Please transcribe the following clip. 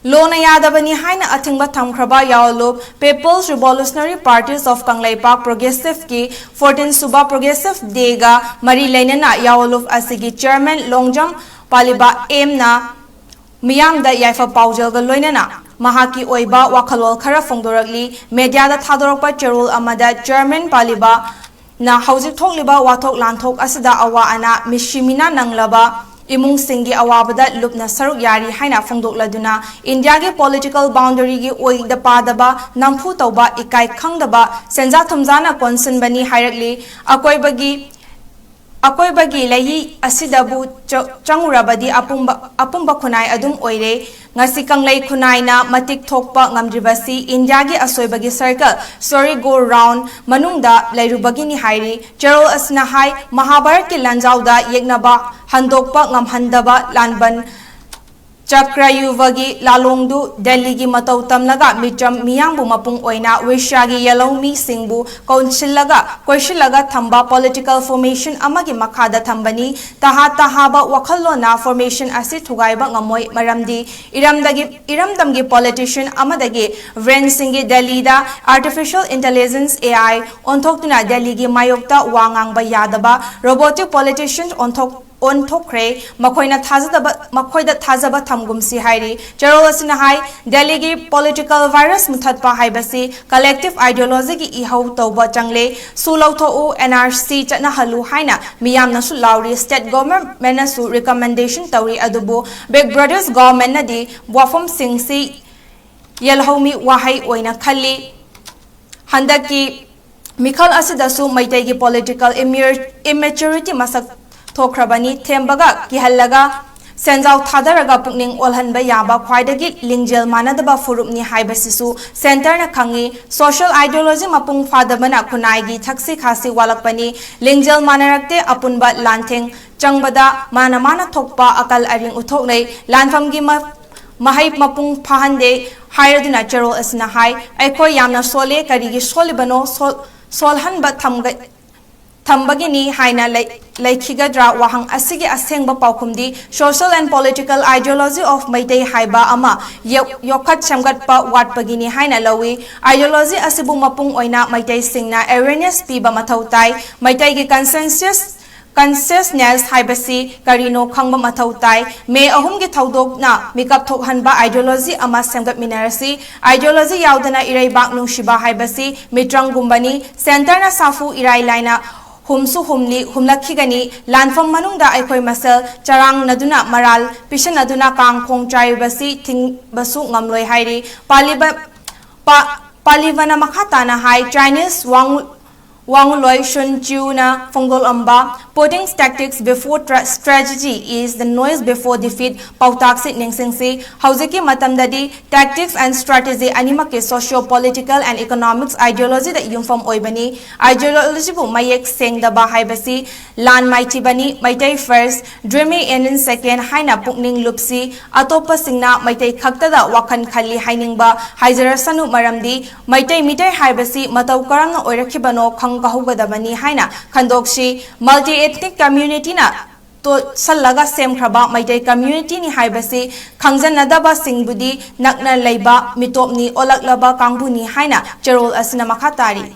Lona Yadabani Haina Atingba Tamkraba Yaolup, People's Revolutionary Parties of Kangleipak Progressive Ki, 14 Suba Progressive Dega, Marie Lenana Yaolup Asigi Chairman Longjam Paliba Emna Miyamda Yaifa Paujelga Loinana. Mahaki Oiba Wakalwal Kara Fongdorakli, Media da Tadorokpa Cherul Amada German Paliba na Hauzik Tokliba Watok Lantok Asida Awa Ana Mishimina Nanglaba. Imung Singi Awabada Lupna Saruk Yari Haina Fongdok Laduna, India ge political boundary gi oi da padaba, Nampu Tauba, Ikai Kangdaba, Senza Tumzana Konsen Bani Hirakli, Akoi bagi layi asidabu changurabadi apumba kunai adum oire, ngasi kanglay kunai na matik thokpa ngamdribasi, India gi asoy bagi circle, sorry go round, manungda layrubagi ni hairi, Cherol asnahai, Mahabharat ki lanjauda yegnaba, handokpa ngamhandaba lanban, ꯆꯀ꯭ꯔꯌꯨꯚꯒꯤ ꯂꯥꯂꯣꯡꯗꯨ ꯗꯦꯜꯂꯤꯒꯤ ꯃꯇꯧ ꯇꯝꯂꯒ ꯃꯤꯆꯝ ꯃꯤꯌꯥꯝꯕꯨ ꯃꯄꯨꯡ ꯑꯣꯏꯅ ꯋꯦꯁ꯭ꯌꯥꯒꯤ ꯌꯦꯜꯍꯧꯃꯤꯁꯤꯡꯕꯨ ꯀꯧꯟꯁꯤꯜꯂꯒ ꯊꯝꯕ political formation ꯑꯃꯒꯤ ꯃꯈꯥꯗ ꯊꯝꯕꯅꯤ ꯇꯍꯥ-ꯇꯍꯥꯕ ꯋꯥꯈꯜꯂꯣꯟꯅ ꯐꯣꯔꯃꯦꯁꯟ ꯑꯁꯤ ꯊꯨꯒꯥꯏꯕ ꯉꯝꯃꯣꯏ ꯃꯔꯝꯗꯤ ꯏꯔꯝꯗꯝꯒꯤ ꯄꯣꯂꯤꯇꯤꯁꯤꯌꯟ ꯑꯃꯗꯒꯤ ꯕ꯭ꯔꯦꯟꯁꯤꯡꯒꯤ ꯗꯦꯜꯂꯤꯗ ꯑꯥꯔꯇꯤꯐꯤꯁꯤꯌꯦꯜ ꯏꯟꯇꯦꯂꯤꯖꯦꯟꯁ AI ꯑꯣꯟꯊꯣꯛꯇꯨꯅ ꯗꯦꯜꯂꯤꯒꯤ ꯃꯥꯌꯣꯛꯇ ꯋꯥ ꯉꯥꯡꯕ ꯌꯥꯗꯕ robotic politician onthokre makoina thazaba thamgumsi hairi Cherol asina hai Delhi gi political virus muthatpa haibasi collective ideology gi ihau tawba changle sulawtho NRC chatna halu haina miyamna su lauri state government mena su recommendation tawri adubu Big Brothers government na di wafam singsi yelhomi wahai oina khalli handaki mikhal asida su maitai gi political immaturity masak Tokrabani Tembaga Kihallaga Senzau Tadaraga Pukning Olhanba Yaba Kwaidagi Lingjel Manadaba Furupni Haibasisu Center na Kangi Social Ideology Mapung Fadabana Kunaigi Taxi Kasi Walakpani Lingjel Manarakte Apunba Lanteng Changbada Mana Tokpa Akal Aring Utoknei Lanfamgi Mahai Mapung Pahande Hayaduna Cherol Asna Hai Aiko Yamna Sole Karigi Solibano Solhanba Thambagini Haina Laikhigadra Wahang Asigi Asengba Paukumdi Social and Political Ideology of Maitai Haiba Ama Yokat Shamgatpa Watpagini Haina Lawi Ideology Asibu Mapung Oina Maitai Singna Awareness Piba Matautai Maitai Gi Consciousness Haibasi Karino Kangba Matautai May Ahum Gi Taudok na Mikap Tokhanba Ideology Ama Semgat Minarasi Ideology Yaudana Irai Bak Nungshiba Haibasi Mitrang Gumbani Center na Safu Irai Laina Humsu humlakhigani lanfam manungda aikoi masal charang naduna maral pishan naduna kang khong chai basi thing basu ngamloi hairi palivana makhata na hai Chinese Wangloi Shunchu na Fongol Amba putting tactics before strategy is the noise before defeat Pautaksit Ningsingsi Hauziki Matamdadi tactics and strategy animake socio-political and economics ideology that yumfam oibani ideology bu mayek seng da bahaibasi lan mighty bani maitai first dreamy in second haina pukning lupsi atopa singna maitai khaktada wakan khali hainingba haizarasanu maramdi maitai mitai haibasi matau karamna oirakhibano Kahugadabani Haina Kandokshi multi-ethnic community na to Salaga Sem Kraba Maitai community ni Haibasi Kangzan Nadaba Singbudi Nakna Laiba Mitopni Olaklaba Kangbuni Haina Cherol Asina Makatari